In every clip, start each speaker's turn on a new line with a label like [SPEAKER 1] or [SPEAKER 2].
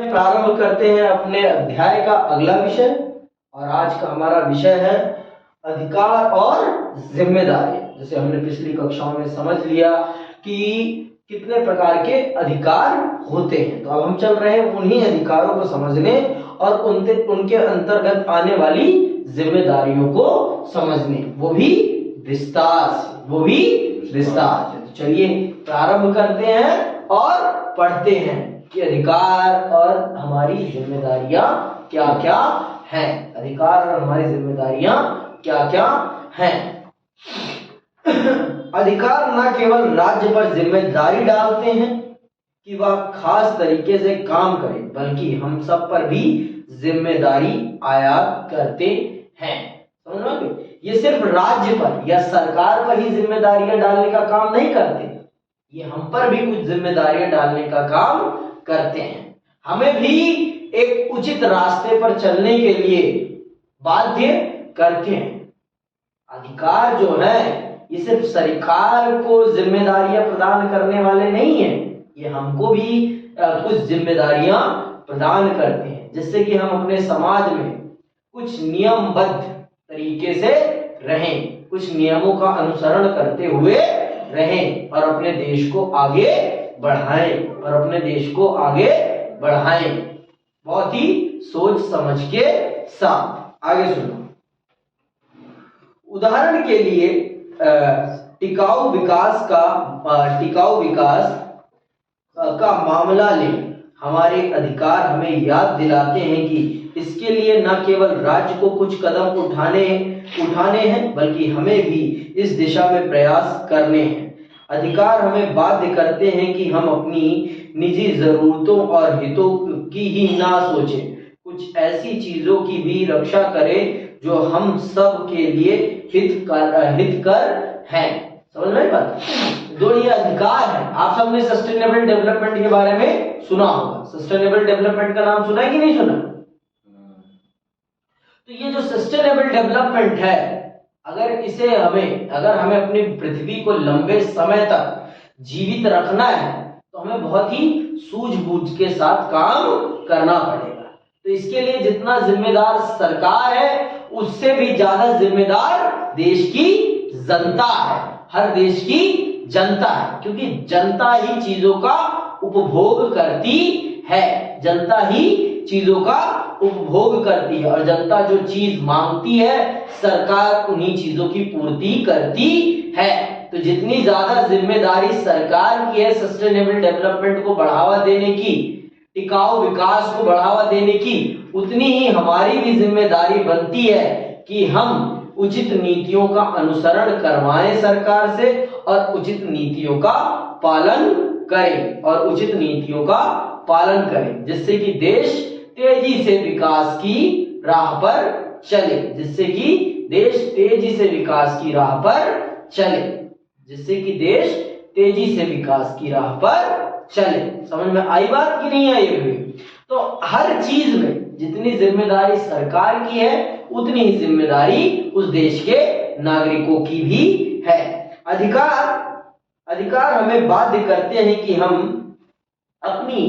[SPEAKER 1] प्रारंभ करते हैं अपने अध्याय का अगला विषय। और आज का हमारा विषय है अधिकार और जिम्मेदारी। जैसे हमने पिछली कक्षाओं में समझ लिया कि कितने प्रकार के अधिकार होते हैं, तो अब हम चल रहे हैं उन्हीं अधिकारों को समझने और उनके अंतर्गत आने वाली जिम्मेदारियों को समझने, वो भी विस्तार से। तो चलिए प्रारंभ करते हैं और पढ़ते हैं कि अधिकार और हमारी जिम्मेदारियां क्या क्या हैं। अधिकार और हमारी जिम्मेदारियां क्या क्या हैं। अधिकार न केवल राज्य पर जिम्मेदारी डालते हैं कि वह खास तरीके से काम करे, बल्कि हम सब पर भी जिम्मेदारी आयात करते हैं। समझ लो, ये सिर्फ राज्य पर या सरकार पर ही जिम्मेदारियां डालने का काम नहीं करते, ये हम पर भी कुछ जिम्मेदारियां डालने का काम करते हैं। हमें भी एक उचित रास्ते पर चलने के लिए बाध्य करते हैं। अधिकार जो है ये सिर्फ सरकार को जिम्मेदारियां प्रदान करने वाले नहीं हैं, ये हमको भी कुछ जिम्मेदारियां प्रदान करते हैं, जिससे कि हम अपने समाज में कुछ नियमबद्ध तरीके से रहें, कुछ नियमों का अनुसरण करते हुए रहें और अपने देश को आगे बढ़ाएं। बहुत ही सोच समझ के साथ। आगे सुनो। उदाहरण के लिए टिकाऊ विकास का मामला लें। हमारे अधिकार हमें याद दिलाते हैं कि इसके लिए न केवल राज्य को कुछ कदम उठाने हैं, बल्कि हमें भी इस दिशा में प्रयास करने हैं। अधिकार हमें बाध्य करते हैं कि हम अपनी निजी जरूरतों और हितों की ही ना सोचें, कुछ ऐसी चीजों की भी रक्षा करें जो हम सब के लिए हितकर हैं। समझ में बात? जो ये अधिकार है, आप सबने सस्टेनेबल डेवलपमेंट के बारे में सुना होगा। सस्टेनेबल डेवलपमेंट का नाम सुना है कि नहीं सुना? तो ये जो सस्टेनेबल डेवलपमेंट है, अगर हमें अपनी पृथ्वी को लंबे समय तक जीवित रखना है, तो हमें बहुत ही सूझबूझ के साथ काम करना पड़ेगा। तो इसके लिए जितना जिम्मेदार सरकार है, उससे भी ज्यादा जिम्मेदार देश की जनता है, हर देश की जनता है, क्योंकि जनता ही चीजों का उपभोग करती है। और जनता जो चीज मांगती है, सरकार उन्हीं चीजों की पूर्ति करती है। तो जितनी ज्यादा जिम्मेदारी सरकार की है सस्टेनेबल डेवलपमेंट को बढ़ावा देने की, टिकाऊ विकास को बढ़ावा देने की, उतनी ही हमारी भी जिम्मेदारी बनती है कि हम उचित नीतियों का अनुसरण करवाएं सरकार से और उचित नीतियों का पालन करें, जिससे कि देश तेजी से विकास की राह पर चले। समझ में आई बात कि नहीं आई? तो हर चीज में जितनी जिम्मेदारी सरकार की है, उतनी ही जिम्मेदारी उस देश के नागरिकों की भी है। अधिकार हमें बाध्य करते हैं कि हम अपनी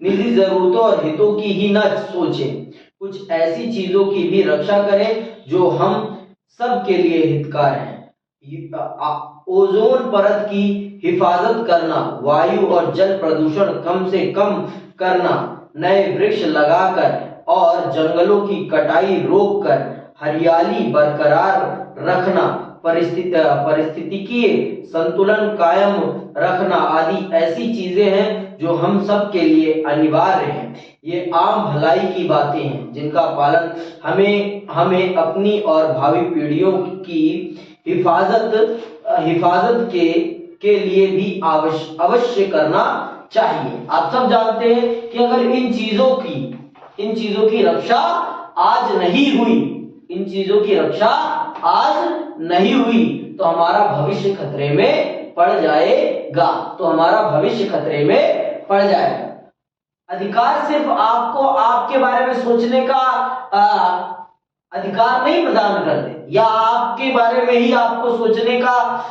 [SPEAKER 1] निजी जरूरतों और हितों की ही न सोचें, कुछ ऐसी चीजों की भी रक्षा करें जो हम सब के लिए हितकर हैं। ओजोन परत की हिफाजत करना, वायु और जल प्रदूषण कम से कम करना, नए वृक्ष लगाकर और जंगलों की कटाई रोककर हरियाली बरकरार रखना, पारिस्थितिकीय संतुलन कायम रखना आदि ऐसी चीजें हैं जो हम सब के लिए अनिवार्य हैं। ये आम भलाई की बातें हैं जिनका पालन हमें अपनी और भावी पीढ़ियों की हिफाजत के लिए भी अवश्य करना चाहिए। आप सब जानते हैं कि अगर इन चीजों की रक्षा आज नहीं हुई तो हमारा भविष्य खतरे में पड़ जाएगा। अधिकार सिर्फ आपको आपके बारे में सोचने का अधिकार नहीं प्रदान करते, या आपके बारे में ही आपको सोचने का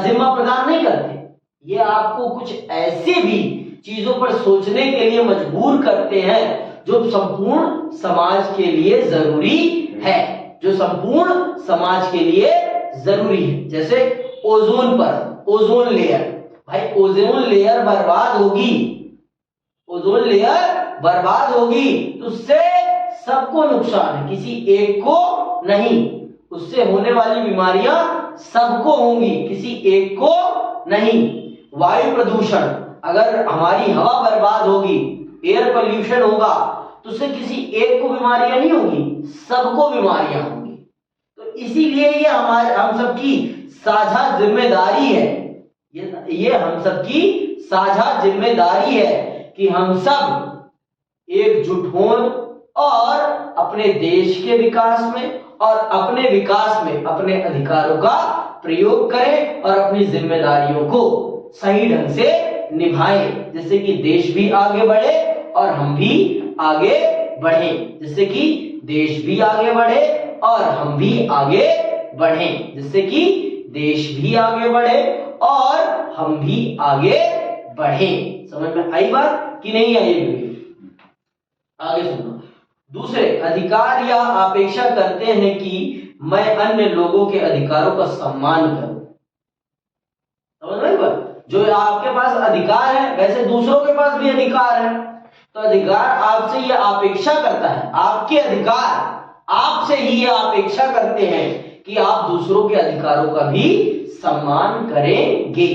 [SPEAKER 1] जिम्मा प्रदान नहीं करते, ये आपको कुछ ऐसे भी चीजों पर सोचने के लिए मजबूर करते हैं जो संपूर्ण समाज के लिए जरूरी है, जो संपूर्ण समाज के लिए जरूरी है। जैसे ओजोन पर, ओजोन लेयर, भाई ओजोन लेयर बर्बाद होगी, ओजोन लेयर बर्बाद होगी तो उससे सबको नुकसान है, किसी एक को नहीं। उससे होने वाली बीमारियां सबको होंगी, किसी एक को नहीं। वायु प्रदूषण, अगर हमारी हवा बर्बाद होगी, एयर पोल्यूशन होगा तो उससे किसी एक को बीमारियां नहीं होगी, सबको बीमारियां होंगी। तो इसीलिए ये हम सबकी साझा जिम्मेदारी है, ये हम सबकी साझा जिम्मेदारी है कि हम सब एकजुट हों और अपने देश के विकास में और अपने विकास में अपने अधिकारों का प्रयोग करें और अपनी जिम्मेदारियों को सही ढंग से निभाएं, जिससे कि देश भी आगे बढ़े और हम भी आगे बढ़ें, जिससे कि देश भी आगे बढ़े और हम भी आगे बढ़ें, जिससे कि देश भी आगे बढ़े और हम भी आगे बढ़ें। समझ में आई बात कि नहीं आई? आगे सुनो। दूसरे, अधिकार या अपेक्षा करते हैं कि मैं अन्य लोगों के अधिकारों का सम्मान करूं। समझ में आई बात? जो आपके पास अधिकार है वैसे दूसरों के पास भी अधिकार है, तो अधिकार आपसे ये अपेक्षा करता है, आपके अधिकार आपसे ही ये अपेक्षा करते हैं कि आप दूसरों के अधिकारों का भी सम्मान करेंगे।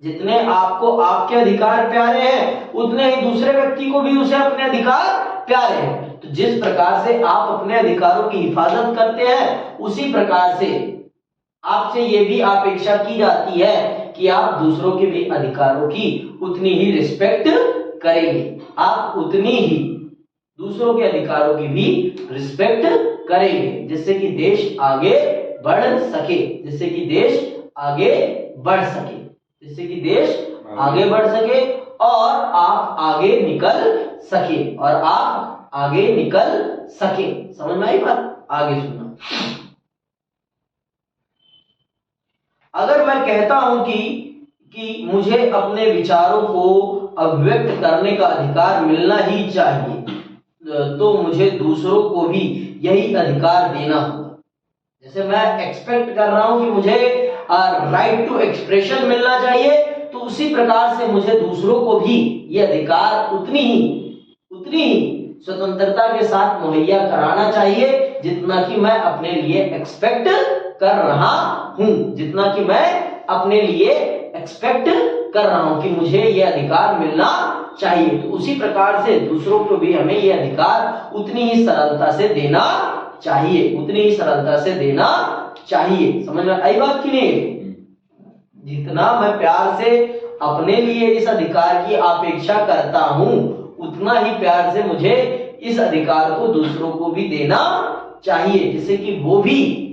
[SPEAKER 1] जितने आपको आपके अधिकार प्यारे हैं उतने ही दूसरे व्यक्ति को भी उसे अपने अधिकार प्यारे हैं। तो जिस प्रकार से आप अपने अधिकारों की हिफाजत करते हैं उसी प्रकार से आपसे ये भी अपेक्षा की जाती है कि आप दूसरों के भी अधिकारों की उतनी ही रिस्पेक्ट करेंगे, आप उतनी ही दूसरों के अधिकारों की भी रिस्पेक्ट करेंगे, जिससे कि देश आगे बढ़ सके, जिससे कि देश आगे बढ़ सके, जिससे कि देश आगे बढ़ सके और आप आगे निकल सके, और आप आगे निकल सके। समझ में आई बात? आगे सुनना। अगर मैं कहता हूं कि मुझे अपने विचारों को अभिव्यक्त करने का अधिकार मिलना ही चाहिए, तो मुझे दूसरों को भी यही अधिकार देना होगा। जैसे मैं एक्सपेक्ट कर रहा हूं कि मुझे राइट टू एक्सप्रेशन मिलना चाहिए, तो उसी प्रकार से मुझे दूसरों को भी ये अधिकार उतनी ही स्वतंत्रता के साथ मुहैया कराना चाहिए जितना कि मैं अपने लिए एक्सपेक्ट कर रहा हूं, जितना कि मैं अपने लिए एक्सपेक्ट कर रहा हूं कि मुझे ये अधिकार मिलना चाहिए। तो उसी प्रकार से दूसरों को भी हमें ये अधिकार उतनी ही सरलता से देना चाहिए, उतनी ही सरलता से देना चाहिए। समझ में आई बात कि नहीं? जितना मैं प्यार से अपने लिए इस अधिकार की अपेक्षा करता हूं उतना ही प्यार से मुझे इस अधिकार को दूसरों को भी देना चाहिए, जिससे कि वो भी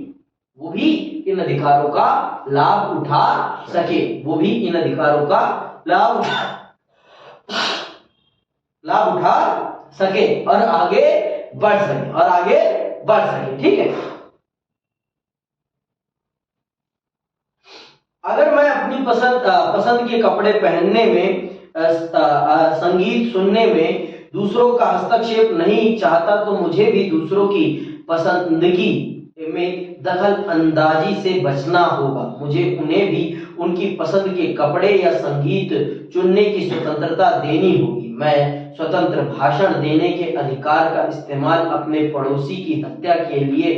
[SPEAKER 1] इन अधिकारों का लाभ उठा सके, वो भी इन अधिकारों का लाभ उठा सके और आगे बढ़ सके, ठीक है। अगर मैं अपनी पसंद के कपड़े पहनने में, संगीत सुनने में दूसरों का हस्तक्षेप नहीं चाहता, तो मुझे भी दूसरों की पसंदगी में दखल अंदाजी से बचना होगा। मुझे उन्हें भी उनकी पसंद के कपड़े या संगीत चुनने की स्वतंत्रता देनी होगी। मैं स्वतंत्र भाषण देने के अधिकार का इस्तेमाल अपने पड़ोसी की हत्या के लिए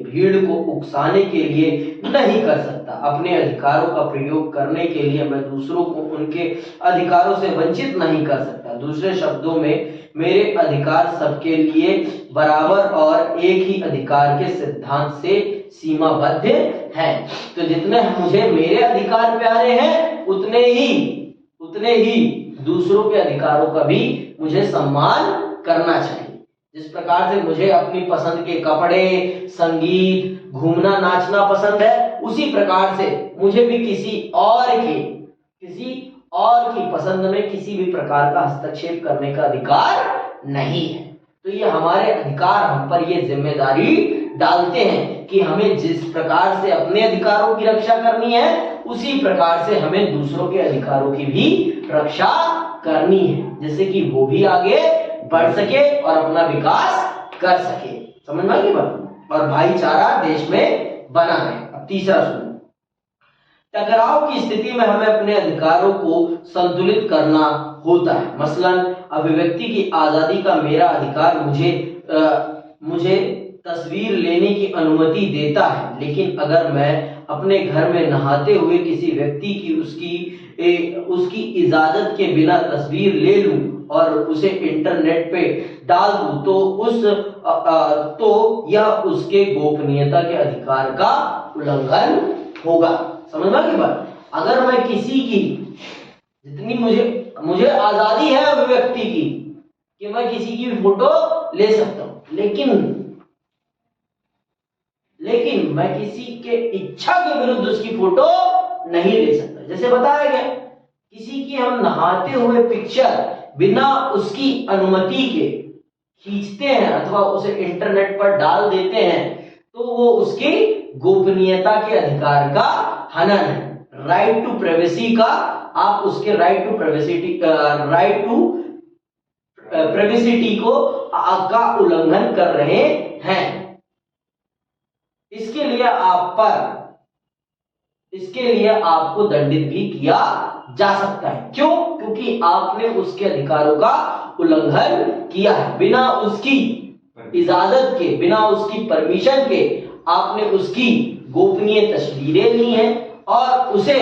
[SPEAKER 1] भीड़ को उकसाने के लिए नहीं कर सकता। अपने अधिकारों का प्रयोग करने के लिए मैं दूसरों को उनके अधिकारों से वंचित नहीं कर सकता। दूसरे शब्दों में मेरे अधिकार सबके लिए बराबर और एक ही अधिकार के सिद्धांत से सीमाबद्ध हैं। तो जितने मुझे मेरे अधिकार प्यारे हैं उतने ही दूसरों के अधिकारों का भी मुझे सम्मान करना चाहिए। जिस प्रकार से मुझे अपनी पसंद के कपड़े, संगीत, घूमना, नाचना पसंद है, उसी प्रकार से मुझे भी किसी और की पसंद में किसी भी प्रकार का हस्तक्षेप करने का अधिकार नहीं है। तो ये हमारे अधिकार हम पर ये जिम्मेदारी डालते हैं कि हमें जिस प्रकार से अपने अधिकारों की रक्षा करनी है उसी प्रकार से हमें दूसरों के अधिकारों की भी रक्षा करनी है, जिससे कि वो भी आगे बढ़ सके और अपना विकास कर सके। समझ में आई बात? और भाईचारा देश में बना रहे। अब तीसरा सुनो, टकराव की स्थिति में हमें अपने अधिकारों को संतुलित करना होता है। मसलन अभिव्यक्ति की आजादी का मेरा अधिकार मुझे तस्वीर लेने की अनुमति देता है, लेकिन अगर मैं अपने घर में नहाते हुए किसी व्यक्ति की उसकी इजाजत के बिना तस्वीर ले लूं और उसे इंटरनेट पे डाल दूं तो यह उसके गोपनीयता के अधिकार का उल्लंघन होगा। समझ में आ गई बात? अगर मैं किसी की जितनी मुझे आजादी है अभिव्यक्ति की कि मैं किसी की भी फोटो ले सकता हूं, लेकिन मैं किसी के इच्छा के विरुद्ध उसकी फोटो नहीं ले सकता। जैसे बताया गया, किसी की हम नहाते हुए पिक्चर बिना उसकी अनुमति के खींचते हैं अथवा उसे इंटरनेट पर डाल देते हैं तो वो उसकी गोपनीयता के अधिकार का हनन है। राइट टू प्राइवेसी का आप उसके राइट टू प्राइवेसिटी को का उल्लंघन कर रहे हैं। इसके लिए आपको दंडित भी किया जा सकता है। क्यों? क्योंकि आपने उसके अधिकारों का उल्लंघन किया है। बिना उसकी इजाजत के, बिना उसकी परमिशन के आपने उसकी गोपनीय तस्वीरें ली हैं और उसे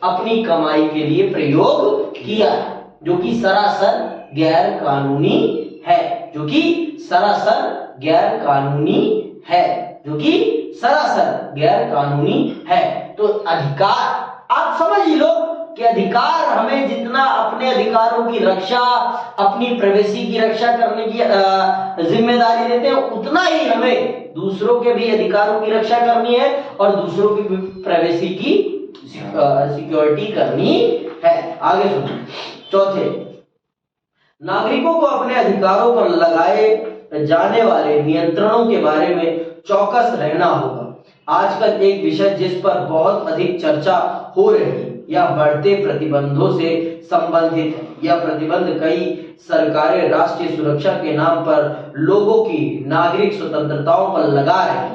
[SPEAKER 1] अपनी कमाई के लिए प्रयोग किया है, जो कि सरासर गैर कानूनी है। तो अधिकार आप समझ ही लो कि अधिकार हमें जितना अपने अधिकारों की रक्षा, अपनी प्राइवेसी की रक्षा करने की जिम्मेदारी देते हैं, उतना ही हमें दूसरों के भी अधिकारों की रक्षा करनी है और दूसरों की प्राइवेसी की सिक्योरिटी करनी है। आगे सुनो, चौथे, नागरिकों को अपने अधिकारों पर लगाए जाने वाले नियंत्रणों के बारे में चौकस रहना होगा। आजकल एक विषय जिस पर बहुत अधिक चर्चा हो रही है या बढ़ते प्रतिबंधों से संबंधित है। यह प्रतिबंध कई सरकारें राष्ट्रीय सुरक्षा के नाम पर लोगों की नागरिक स्वतंत्रताओं पर लगा रही है।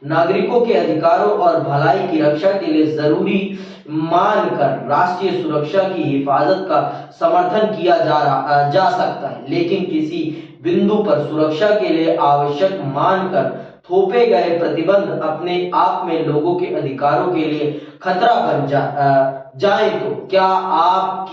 [SPEAKER 1] नागरिकों के अधिकारों और भलाई की रक्षा के लिए जरूरी मानकर राष्ट्रीय सुरक्षा की हिफाजत का समर्थन किया जा सकता है, लेकिन किसी बिंदु पर सुरक्षा के लिए आवश्यक मानकर थोपे गए प्रतिबंध अपने आप में लोगों के अधिकारों के लिए खतरा बन जाए तो क्या आप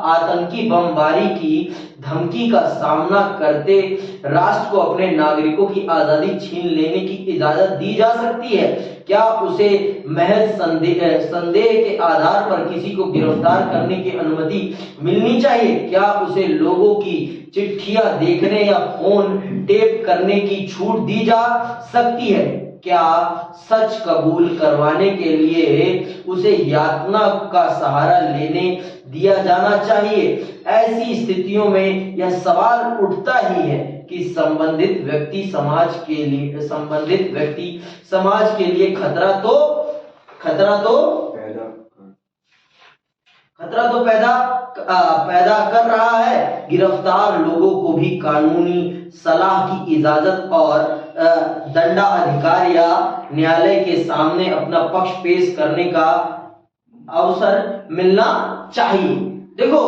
[SPEAKER 1] आतंकी बमबारी की धमकी का सामना करते राष्ट्र को अपने नागरिकों की आजादी छीन लेने की इजाजत दी जा सकती है? क्या उसे महज संदेह के आधार पर किसी को गिरफ्तार करने की अनुमति मिलनी चाहिए? क्या उसे लोगों की चिट्ठियां देखने या फोन टेप करने की छूट दी जा सकती है? क्या सच कबूल करवाने के लिए उसे यातना का सहारा लेने दिया जाना चाहिए? ऐसी स्थितियों में यह सवाल उठता ही है कि संबंधित व्यक्ति समाज के लिए खतरा तो पैदा कर रहा है। गिरफ्तार लोगों को भी कानूनी सलाह की इजाजत और दंडाधिकार या न्यायालय के सामने अपना पक्ष पेश करने का अवसर मिलना चाहिए। देखो,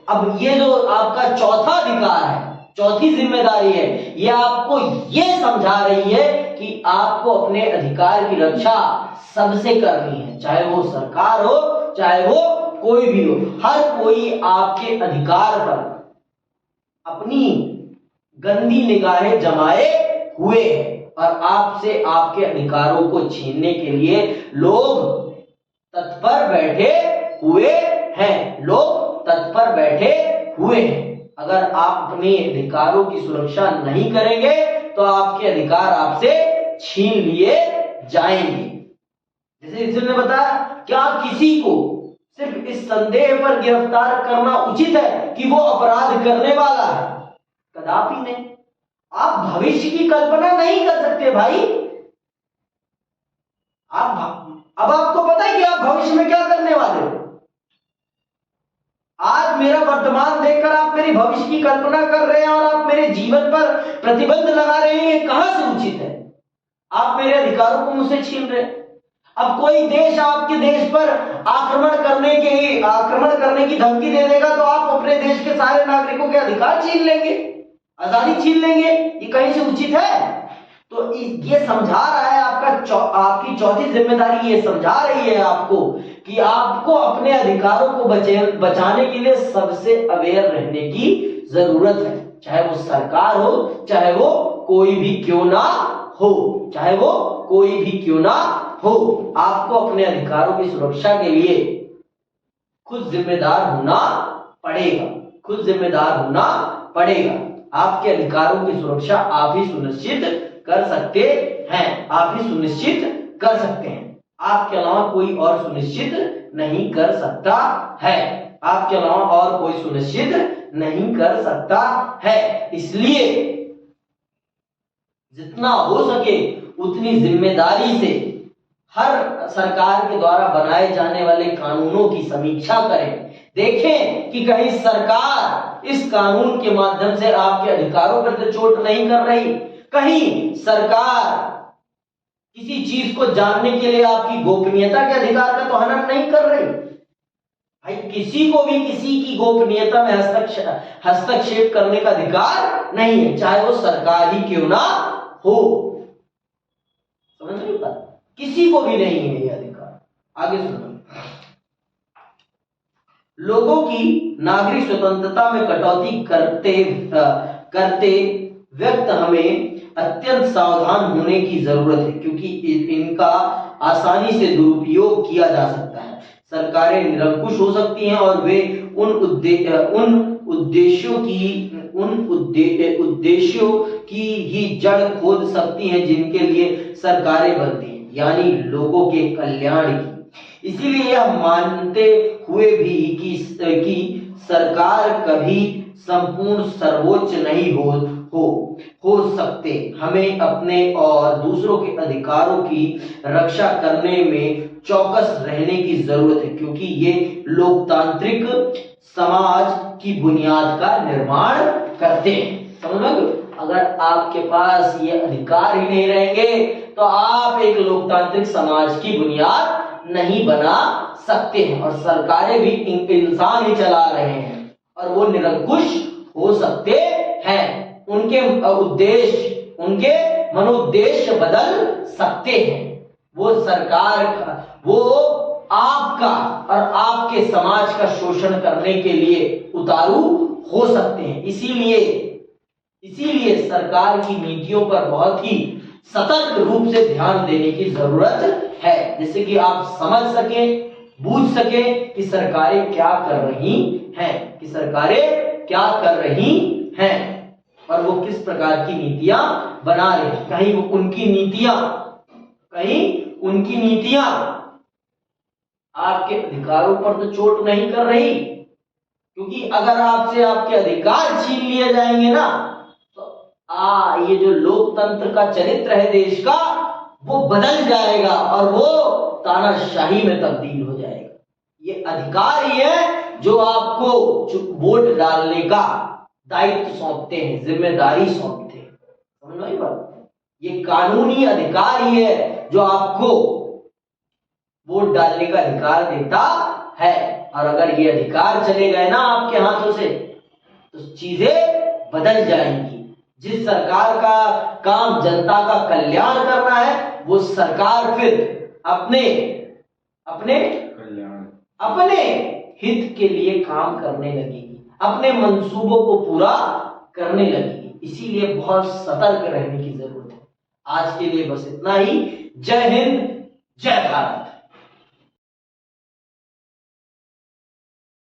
[SPEAKER 1] अब ये जो आपका चौथा अधिकार है, चौथी जिम्मेदारी है, ये आपको ये समझा रही है कि आपको अपने अधिकार की रक्षा सबसे करनी है, चाहे वो सरकार हो, चाहे वो कोई भी हो। हर कोई आपके अधिकार पर अपनी गंदी निगाहें जमाए हुए हैं और आपसे आपके अधिकारों को छीनने के लिए लोग तत्पर बैठे हुए हैं। अगर आप अपने अधिकारों की सुरक्षा नहीं करेंगे तो आपके अधिकार आपसे छीन लिए जाएंगे। जैसे इसने बताया, क्या किसी को सिर्फ इस संदेह पर गिरफ्तार करना उचित है कि वो अपराध करने वाला है? कदापि नहीं। आप भविष्य की कल्पना नहीं कर सकते भाई। अब आपको पता है कि आप भविष्य में क्या करने वाले हो। आज मेरा वर्तमान देखकर आप मेरे भविष्य की कल्पना कर रहे हैं और आप मेरे जीवन पर प्रतिबंध लगा रहे हैं, ये कहां से उचित है? आप मेरे अधिकारों को मुझसे छीन रहे हैं। अब कोई देश आपके देश पर आक्रमण करने की धमकी दे देगा तो आप अपने देश के सारे नागरिकों के अधिकार छीन लेंगे, आजादी छीन लेंगे, ये कहीं से उचित है? तो ये समझा रहा है आपकी चौथी जिम्मेदारी ये समझा रही है आपको कि आपको अपने अधिकारों को बचाने के लिए सबसे अवेयर रहने की जरूरत है, चाहे वो सरकार हो, चाहे वो कोई भी क्यों ना हो, चाहे वो कोई भी क्यों ना हो। आपको अपने अधिकारों की सुरक्षा के लिए खुद जिम्मेदार होना पड़ेगा, खुद जिम्मेदार होना पड़ेगा। आपके अधिकारों की सुरक्षा आप ही सुनिश्चित कर सकते हैं, आप ही सुनिश्चित कर सकते हैं। आपके अलावा कोई और सुनिश्चित नहीं कर सकता है, आपके अलावा और कोई सुनिश्चित नहीं कर सकता है। इसलिए जितना हो सके उतनी जिम्मेदारी से हर सरकार के द्वारा बनाए जाने वाले कानूनों की समीक्षा करें, देखें कि कहीं सरकार इस कानून के माध्यम से आपके अधिकारों पर तो चोट नहीं कर रही, कहीं सरकार किसी चीज को जानने के लिए आपकी गोपनीयता के अधिकार का तो हनन नहीं कर रही। भाई किसी को भी किसी की गोपनीयता में हस्तक्षेप करने का अधिकार नहीं है, चाहे वो सरकार ही क्यों ना हो। समझ रही बात? किसी को भी नहीं है ये अधिकार। आगे सुनो, लोगों की नागरिक स्वतंत्रता में कटौती करते व्यक्त हमें अत्यंत सावधान होने की जरूरत है, क्योंकि इनका आसानी से दुरुपयोग किया जा सकता है। सरकारें निरंकुश हो सकती हैं और वे उन उद्देश्यों की ही जड़ खोद सकती हैं जिनके लिए सरकारें बनती हैं, यानी लोगों के कल्याण की। इसीलिए यह मानते हुए भी कि सरकार कभी संपूर्ण सर्वोच्च नहीं हो सकते, हमें अपने और दूसरों के अधिकारों की रक्षा करने में चौकस रहने की जरूरत है, क्योंकि ये लोकतांत्रिक समाज की बुनियाद का निर्माण करते हैं। समझ लो, अगर आपके पास ये अधिकार ही नहीं रहेंगे तो आप एक लोकतांत्रिक समाज की बुनियाद नहीं बना सकते हैं, और सरकारें भी इंसान ही चला रहे हैं और वो निरंकुश हो सकते हैं। उनके मनोद्देश्य बदल सकते हैं। वो सरकार का, वो आपका और आपके समाज का शोषण करने के लिए उतारू हो सकते हैं। इसीलिए सरकार की नीतियों पर बहुत ही सतर्क रूप से ध्यान देने की जरूरत है, जिससे कि आप समझ सके, बूझ सके कि सरकारें क्या कर रही हैं, और वो किस प्रकार की नीतियां बना रहे हैं। कहीं उनकी नीतियां आपके अधिकारों पर तो चोट नहीं कर रही, क्योंकि अगर आपसे आपके अधिकार छीन लिए जाएंगे ना तो ये जो लोकतंत्र का चरित्र है देश का, वो बदल जाएगा और वो तानाशाही में तब्दील हो जाएगा। ये अधिकार ही है जो आपको वोट डालने का दायित्व सौंपते हैं, जिम्मेदारी सौंपते हैं। समझ लो ये बात? ये कानूनी अधिकार ही है जो आपको वोट डालने का अधिकार देता है, और अगर ये अधिकार चले गए ना आपके हाथों से तो चीजें बदल जाएंगी। जिस सरकार का काम जनता का कल्याण करना है, वो सरकार फिर अपने हित के लिए काम करने लगेगी, अपने मंसूबों को पूरा करने लगेगी। इसीलिए बहुत सतर्क रहने की जरूरत है। आज के लिए बस इतना ही। जय हिंद, जय भारत।